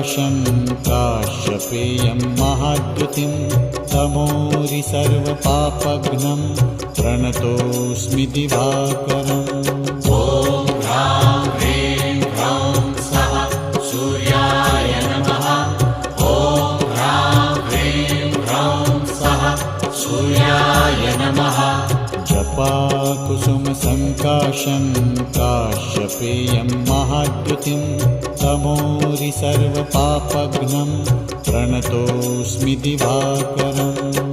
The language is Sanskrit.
सङ्काशं काश्यपेयं महाद्युतिं तमोरि सर्वपापघ्नं प्रणतोऽस्मि दिवाकरम्। ॐ ह्रां ह्रीं ह्रौं सः सूर्याय नमः। ॐ ह्रां ह्रीं ह्रौं सः सूर्याय नमः। जपाकुसुमसङ्काशं काश्यपेयं महाद्युतिं तमोरि सर्वपापघ्नं प्रणतोऽस्मि दिवाकरम्।